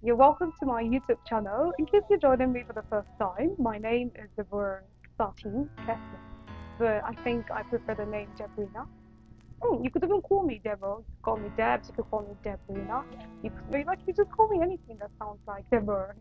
You're welcome to my YouTube channel. In case you're joining me for the first time, my name is Deborah Sati Kessler, but I think I prefer the name Debrina. Oh, you could even call me Deborah. You could call me Debs. You could call me Debrina. You could be like, you just call me anything that sounds like Deborah.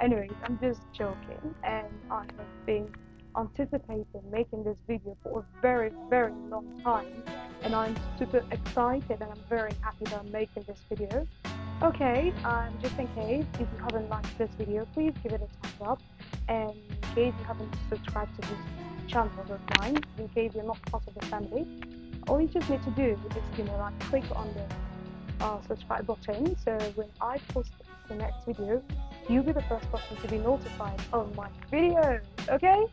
Anyways, I'm just joking, and I have been anticipating making this video for a very, very long time, and I'm super excited, and I'm very happy that I'm making this video. Okay, just in case, if you haven't liked this video, please give it a thumbs up. And in case you haven't subscribed to this channel of mine, in case you're not part of the family, all you just need to do is, like click on the subscribe button. So when I post the next video, you'll be the first person to be notified of my videos. Okay?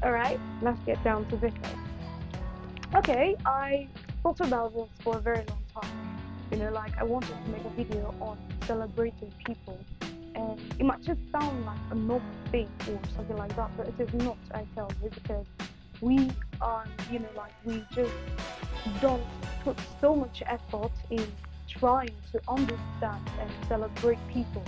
Alright, let's get down to business. Okay, I thought about this for a very long time. Like I wanted to make a video on celebrating people, and it might just sound like a normal thing or something like that, but it is not, I tell you, because we are, like we just don't put so much effort in trying to understand and celebrate people.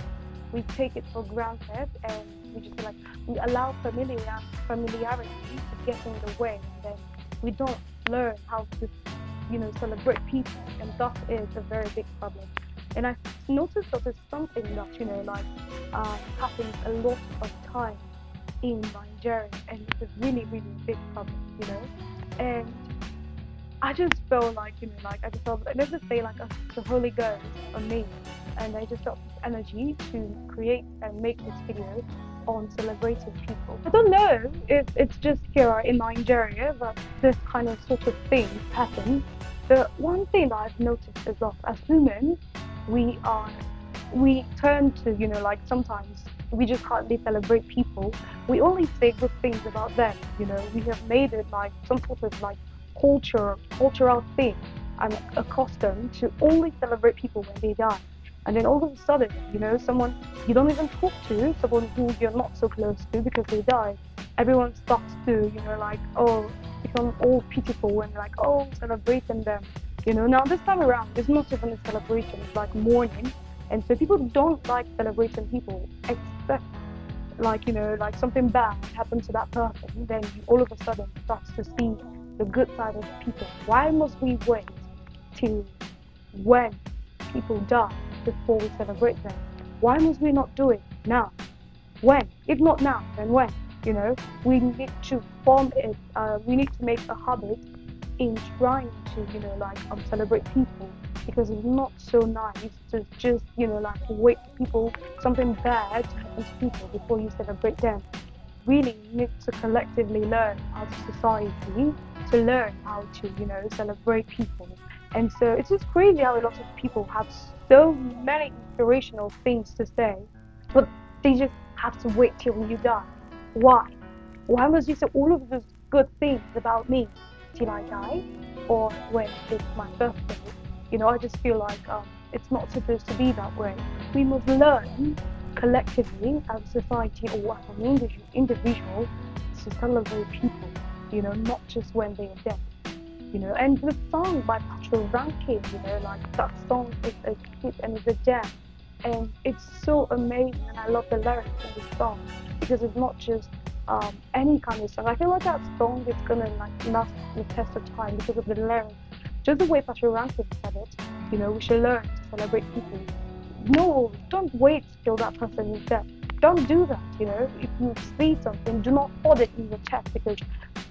We take it for granted, and we just like we allow familiarity to get in the way, and then we don't learn how to celebrate people, and that is a very big problem. And I noticed that it's something that like happens a lot of time in Nigeria, and it's a really, really big problem. And I just felt like like I just felt, let's just say, like the Holy Ghost on me, and I just felt this energy to create and make this video on celebrating people. I don't know if it's just here in Nigeria that this kind of sort of thing happens. The one thing that I've noticed is that as humans, we turn to like sometimes we just hardly celebrate people. We only say good things about them. We have made it like some sort of like cultural thing. I'm accustomed to only celebrate people when they die. And then all of a sudden, someone you don't even talk to, someone who you're not so close to because they died, everyone starts to, like, oh, become all pitiful and like, oh, celebrating them. Now this time around, it's not even a celebration, it's like mourning. And so people don't like celebrating people, except like, like something bad happened to that person, then you all of a sudden start to see the good side of people. Why must we wait till when people die before we celebrate them? Why must we not do it now? When? If not now, then when? We need to form it. We need to make a habit in trying to, like celebrate people, because it's not so nice to just, like wait for people, something bad to happen to people before you celebrate them. Really need to collectively learn as a society to learn how to, celebrate people. And so it's just crazy how a lot of people have so many inspirational things to say, but they just have to wait till you die. Why? Why must you say all of those good things about me till I die, or when it's my birthday? I just feel like it's not supposed to be that way. We must learn collectively as a society or as an individual to celebrate people, not just when they are dead. And the song by patronizing, like that song is a hit and it's a jam, and it's so amazing, and I love the lyrics in the song because it's not just any kind of song. I feel like that song is gonna like last the test of time because of the lyrics. Just the way patronizing said it, we should learn to celebrate people. No, don't wait till that person is dead. Don't do that. If you see something, do not hold it in your chest, because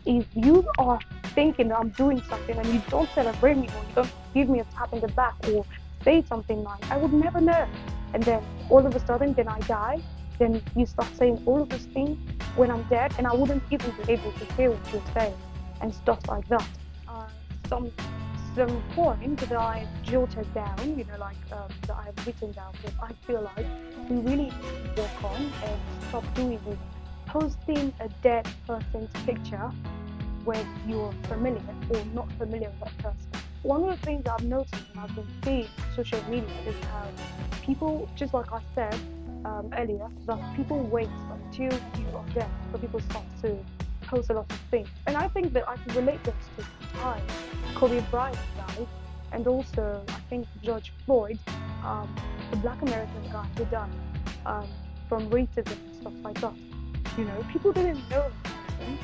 if you are thinking that I'm doing something and you don't celebrate me, or you don't give me a tap in the back or say something nice, I would never know. And then all of a sudden, then I die. Then you start saying all of those things when I'm dead, and I wouldn't even be able to hear what you're saying and stuff like that. Some point that I've jotted down, that I've written down, that I feel like we really need to work on and stop doing is posting a dead person's picture when you're familiar or not familiar with that person. One of the things I've noticed and I've been seeing on social media is how people, just like I said earlier, that people wait until you are dead for people start to post a lot of things. And I think that I can relate this to time Kobe Bryant died, and also I think George Floyd, the Black American guy who died. um, from racism and stuff like that. You know, people didn't know that person.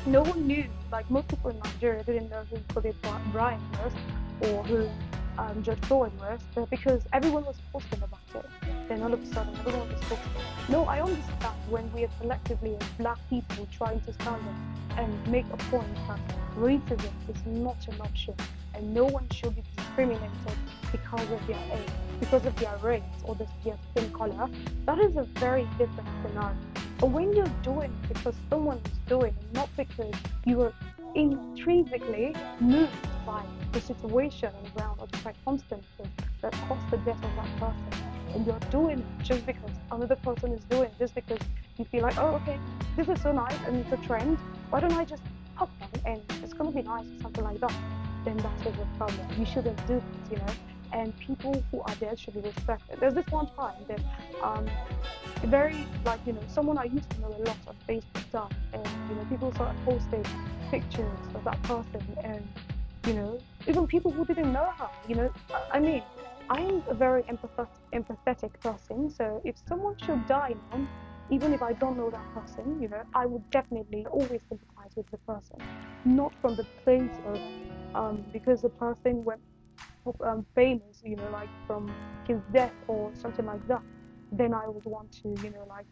No one knew. Like most people in Nigeria didn't know who Kobe Bryant was or who George Floyd was, but because everyone was posting about it, then all of a sudden everyone was posting. No, I understand when we are collectively as black people trying to stand up and make a point that racism is not an option and no one should be discriminated because of their age, because of their race or their skin color. That is a very different scenario. But when you're doing it because someone is doing it, not because you are intrinsically moved by the situation around or the circumstances that caused the death of that person, and you're doing it just because another person is doing it, just because you feel like, oh, okay, this is so nice and it's a trend, why don't I just hop on and it's going to be nice or something like that, then that is a problem. You shouldn't do this, you know, and people who are there should be respected. There's this one time that very, like, you know, someone I used to know a lot on Facebook died, and, you know, people started posting pictures of that person, and, you know, even people who didn't know her, you know, I mean, I'm a very empathetic person, so if someone should die now, even if I don't know that person, you know, I would definitely always sympathize with the person, not from the place of, because the person went famous, you know, like from his death or something like that, then I would want to, you know, like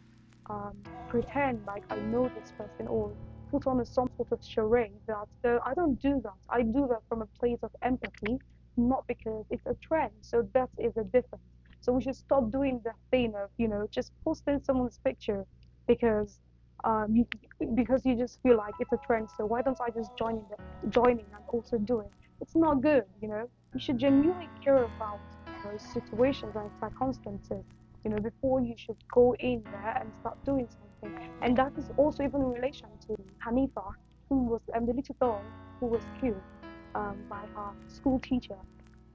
pretend like I know this person or put on some sort of charade that I don't do that. I do that from a place of empathy, not because it's a trend. So that is a difference. So we should stop doing the thing of, you know, just posting someone's picture because you because you just feel like it's a trend. So why don't I just joining and also do it? It's not good, you know. You should genuinely care about those situations and circumstances, you know, before you should go in there and start doing something. And that is also even in relation to Hanifa, who was the little girl who was killed by her school teacher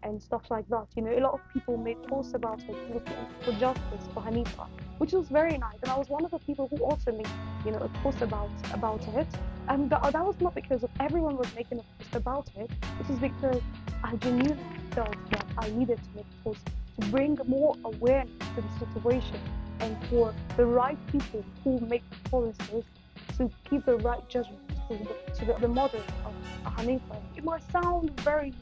and stuff like that. You know, a lot of people made posts about it looking for justice for Hanifa, which was very nice. And I was one of the people who also made, you know, a post about it. And that was not because of everyone was making a post about it. It was because I genuinely felt that I needed to make a post to bring more awareness to the situation and for the right people who make policies to give the right judgment to the mother of Hanifa. It might sound very,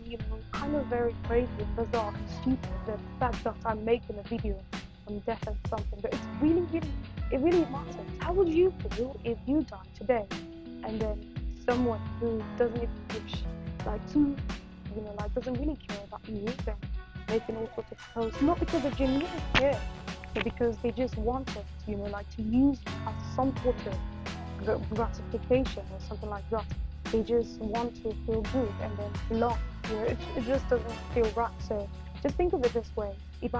you know, kind of very crazy and bizarre and stupid, the fact that I'm making a video on death and something, but it's really, it really matters. How would you feel if you died today and then someone who doesn't even wish, like, to, you know, like, doesn't really care about you, then making all sorts of posts, not because they genuinely care, but because they just wanted, you know, like, to use you as some sort of gratification or something like that. They just want to feel good and then belong. You know, it just doesn't feel right. So just think of it this way: if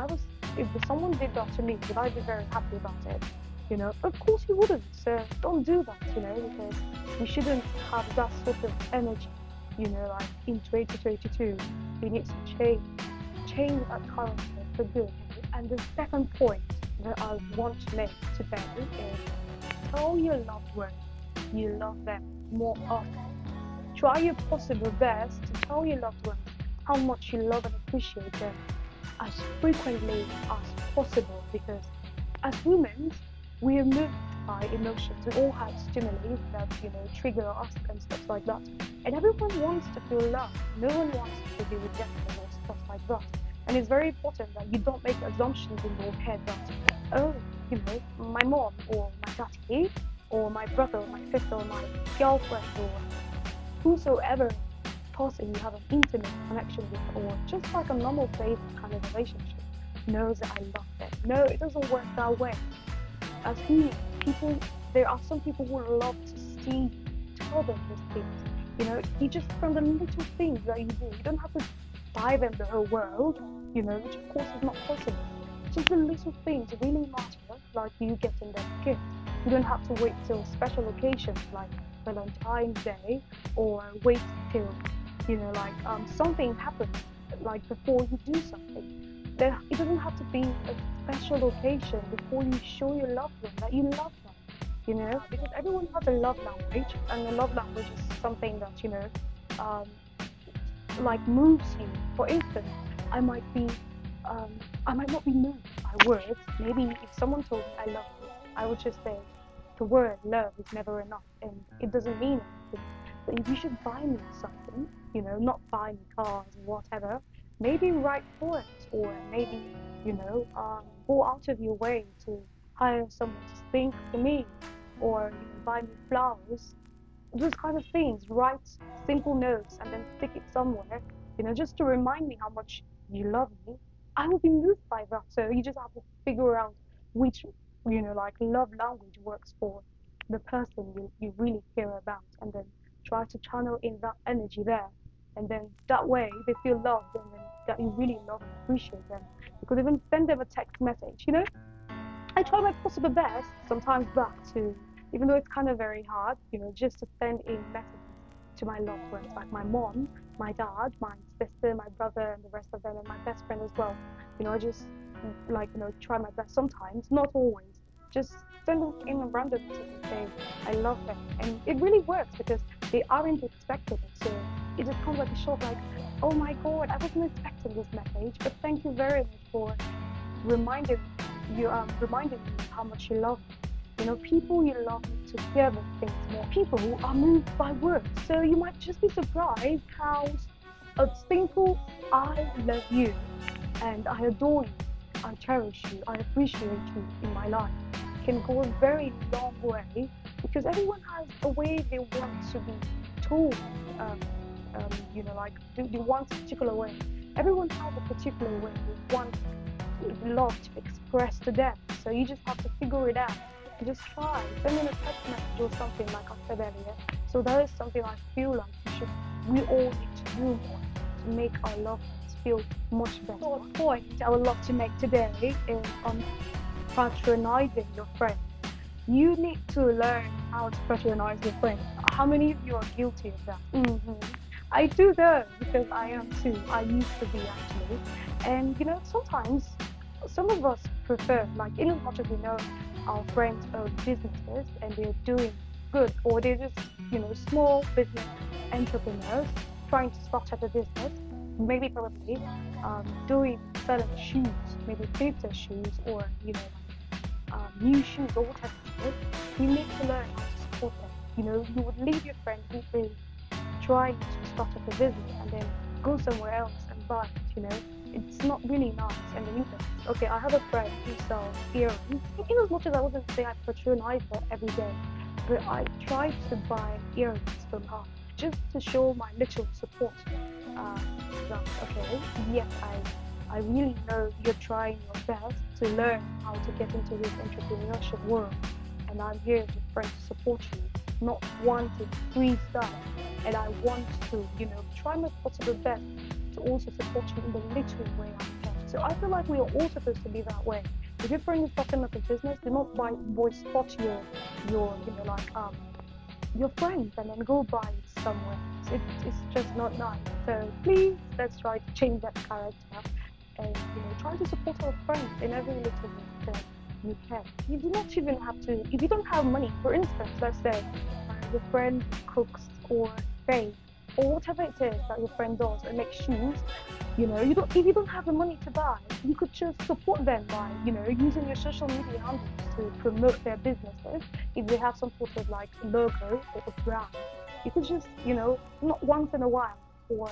someone did that to me, would I be very happy about it? You know, of course you wouldn't. So don't do that. You know, because we shouldn't have that sort of energy. You know, like in 2022, we need to change that current for good. And the second point that I want to make today is tell your loved ones you love them more often. Try your possible best to tell your loved ones how much you love and appreciate them as frequently as possible, because as humans, we are moved by emotions. We all have stimuli that, you know, trigger us and stuff like that. And everyone wants to feel loved. No one wants to be rejected or stuff like that. And it's very important that you don't make assumptions in your head that, oh, you know, my mom or my daddy or my brother or my sister or my girlfriend or whosoever person you have an intimate connection with, or just like a normal basic kind of relationship, knows that I love them. No, it doesn't work that way. As humans, there are some people who love to tell them these things. You know, you just from the little things that you do. You don't have to buy them the whole world, you know, which of course is not possible. Just the little things really matter, like you getting them gift. You don't have to wait till special occasions like Valentine's Day, or wait till, you know, like something happens, like before you do something. It doesn't have to be a special occasion before you show your loved one that you love them, you know, because everyone has a love language, and the love language is something that, you know, like moves you. For instance, I might be I might not be moved by words. Maybe if someone told me I love you, I would just say the word love is never enough and it doesn't mean anything. But if you should buy me something, not buy me cars or whatever, maybe write poems or maybe, go out of your way to hire someone to sing for me or buy me flowers, those kind of things. Write simple notes and then stick it somewhere, just to remind me how much you love me. I will be moved by that. So you just have to figure out which, like love language works for the person you really care about, and then try to channel in that energy there. And then that way they feel loved, and then that you really love and appreciate them. You could even send them a text message. I try my possible best sometimes back to, even though it's kind of very hard, just to send in messages to my loved ones, like my mom, my dad, my sister, my brother, and the rest of them, and my best friend as well. I just like, try my best sometimes, not always. Just send them in a random message and say, I love them. And it really works because they aren't expecting it. So it just comes like a shock, like, oh my God, I wasn't expecting this message, but thank you very much for reminding reminding me how much you love me. People you love need to hear those things more. People who are moved by words. So you might just be surprised how a simple I love you and I adore you, I cherish you, I appreciate you in my life can go a very long way, because everyone has a way they want to be told, like they want a particular way. Everyone has a particular way they want love to express to them. So you just have to figure it out. And just try. Send in a text message or something, like I said earlier. So that is something I feel like we all need to do more to make our loved ones feel much better. So the point I would love to make today is on patronizing your friends. You need to learn how to patronize your friends. How many of you are guilty of that? I do know, because I am too. I used to be, actually. And sometimes some of us prefer, like, in as much as we know our friends own businesses and they're doing good, or they're just, small business entrepreneurs trying to start up a business, maybe probably selling shoes, maybe thrifted shoes, or new shoes or whatever it is. You need to learn how to support them. You would leave your friend who is trying to start up a business and then go somewhere else and buy it. It's not really nice. And then okay, I have a friend who sells earrings. In as much as I wouldn't say I patronize her every day, but I try to buy earrings from her just to show my little support. That, okay, yes, I really know you're trying your best to learn how to get into this entrepreneurship world, and I'm here as a friend to support you, not wanting free stuff. And I want to, try my possible best to also support you in the little way I can. So I feel like we are all supposed to be that way. If your friend is starting up a business, do not boycott your friends and then go buy it somewhere. It's just not nice. So please, let's try to change that character and try to support our friends in every little way that you can. You do not even have to. If you don't have money, for instance, let's say your friend cooks or bakes or whatever it is that your friend does and makes shoes. If you don't have the money to buy, you could just support them by using your social media handles to promote their businesses. If they have some sort of like logo or a brand, you could just not once in a while, or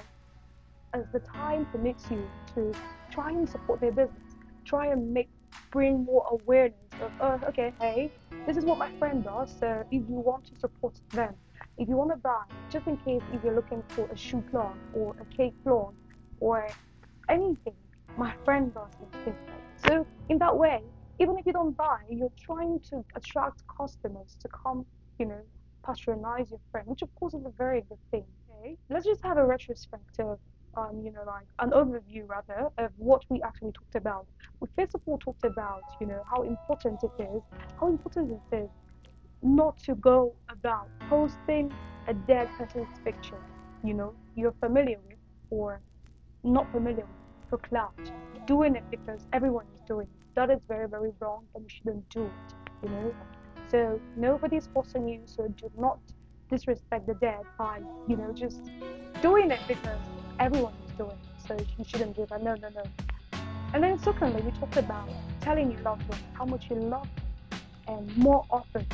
as the time permits you, to try and support their business. Try and bring more awareness of, oh, okay, hey, this is what my friend does. So if you want to support them, if you want to buy, just in case if you're looking for a shoe plant or a cake plant or anything, my friend does this. So in that way, even if you don't buy, you're trying to attract customers to come, patronize your friend, which of course is a very good thing. Okay, let's just have a retrospective, like an overview rather of what we actually talked about. We first of all talked about, how important it is not to go about posting a dead person's picture, you're familiar with or not familiar with, for clout. Doing it because everyone is doing it. That is very, very wrong, and you shouldn't do it, So nobody's forcing you, so do not disrespect the dead by, just doing it because everyone is doing it. So you shouldn't do that. No, no, no. And then secondly, we talked about telling your loved one how much you love them, and more often,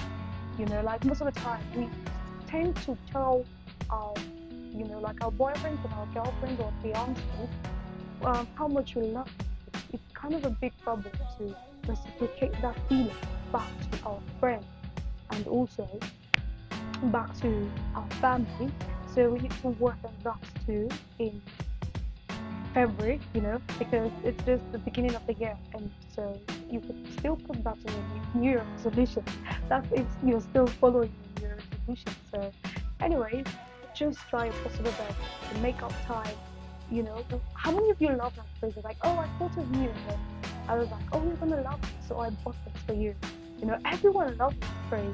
like most of the time, we tend to tell our, like our boyfriends and our girlfriends or fiancés how much we love them. It's kind of a big problem to reciprocate that feeling back to our friends and also back to our family. So we need to work on that too in February, because it's just the beginning of the year, and so you could still put that in your New Year resolution. That's if you're still following your New Year resolution. So, anyways, just try your possible best to make up time. How many of you love that phrase? Like, oh, I thought of you, and then I was like, oh, you're gonna love me, so I bought this for you. Everyone loves that phrase.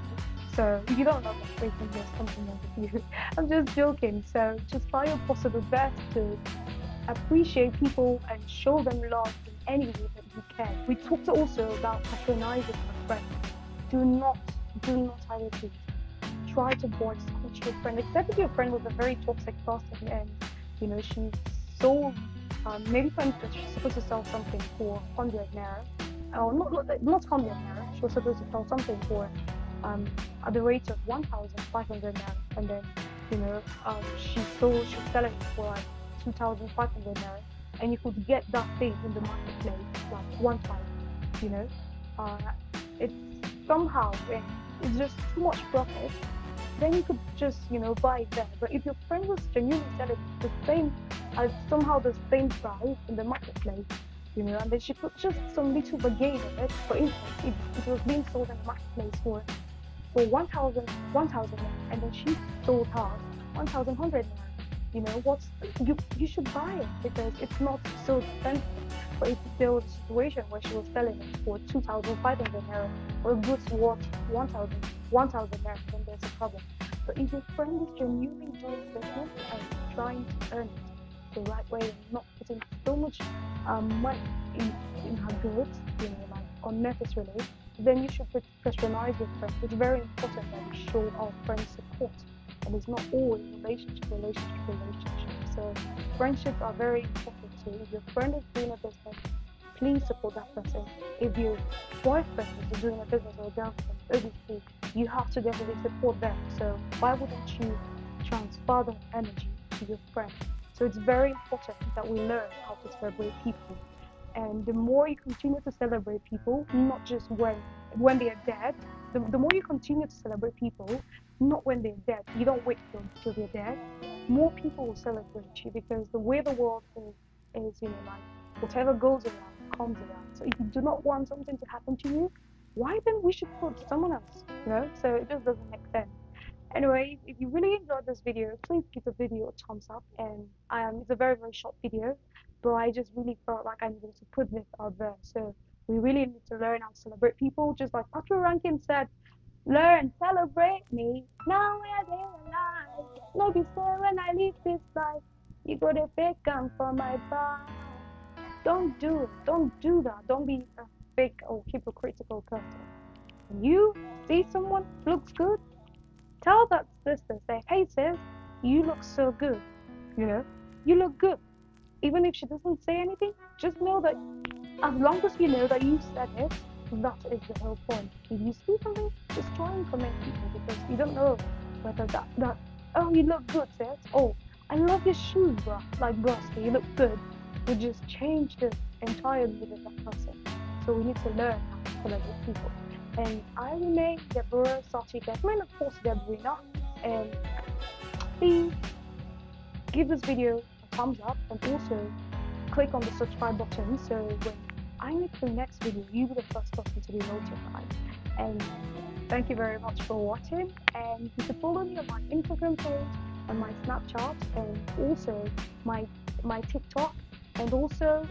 So if you don't love that phrase, then there's something wrong with you. I'm just joking. So just try your possible best to appreciate people and show them love in any way that you can. We talked also about patronizing a friend. Do not hesitate. Try to boycott your friend, except if your friend was a very toxic person and she's sold. Maybe for instance, she's supposed to sell something for 100 naira. Oh, not 100 naira. She was supposed to sell something for at the rate of 1,500 naira, and then she was selling it for like 2,500 naira, and you could get that thing in the marketplace like one time. It's somehow when it's just too much profit, then you could just buy it there. But if your friend was genuinely selling the same somehow the same price in the marketplace, and then she put just some little gain in it. For instance, it was being sold in the marketplace for 1,000 and then she sold hers 1,100 naira. You should buy it because it's not so expensive. But if there was a situation where she was selling it for 2,500 naira or goods worth 1,000 naira, then there's a problem. But if your friend is genuinely doing business and trying to earn it the right way and not putting so much money in her goods, like unnecessarily, then you should patronize your friends. It's very important that we show our friends support, and it's not always relationship. So friendships are very important too. If your friend is doing a business, please support that person. If your boyfriend is doing a business or a girlfriend, obviously you have to definitely support them. So why wouldn't you transfer that energy to your friend? So it's very important that we learn how to celebrate people. And the more you continue to celebrate people, not just when they are dead, the more you continue to celebrate people, not when they're dead. You don't wait till they're dead. More people will celebrate you because the way the world is like whatever goes around comes around. So if you do not want something to happen to you, why then we should put someone else? So it just doesn't make sense. Anyway, if you really enjoyed this video, please give the video a thumbs up. And it's a very, very short video, but I just really felt like I needed to put this out there. So we really need to learn how to celebrate people, just like Patrick Rankin said, learn, celebrate me, now we're there alive. No be say when I leave this life, you go to fake gun for my bar. Don't do it, don't do that, don't be a fake or hypocritical person. When you see someone looks good, tell that sister, say, hey sis, you look so good. You look good. Even if she doesn't say anything, just know that as long as you know that you said it, that is the whole point. If you see something, just try and comment people because you don't know whether that oh, you look good, sis. Oh, I love your shoes, bro. Like, bro, you look good. We just change the entire mood of that person. So we need to learn how to celebrate people. And I remain Deborah Sachi Desmond, of course, Deborah. And please give this video a thumbs up and also click on the subscribe button so when I make the next video, you'll be the first person to be notified. And thank you very much for watching. And you can follow me on my Instagram page, on my Snapchat, and also my TikTok. And also,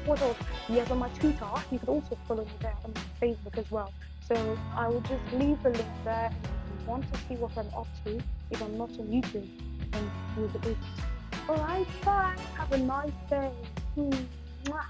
what else? Yes, on my Twitter. You can also follow me there on Facebook as well. So I will just leave the link there. And if you want to see what I'm up to, if I'm not on YouTube, then you'll be able to. Alright, bye. Have a nice day. Mwah.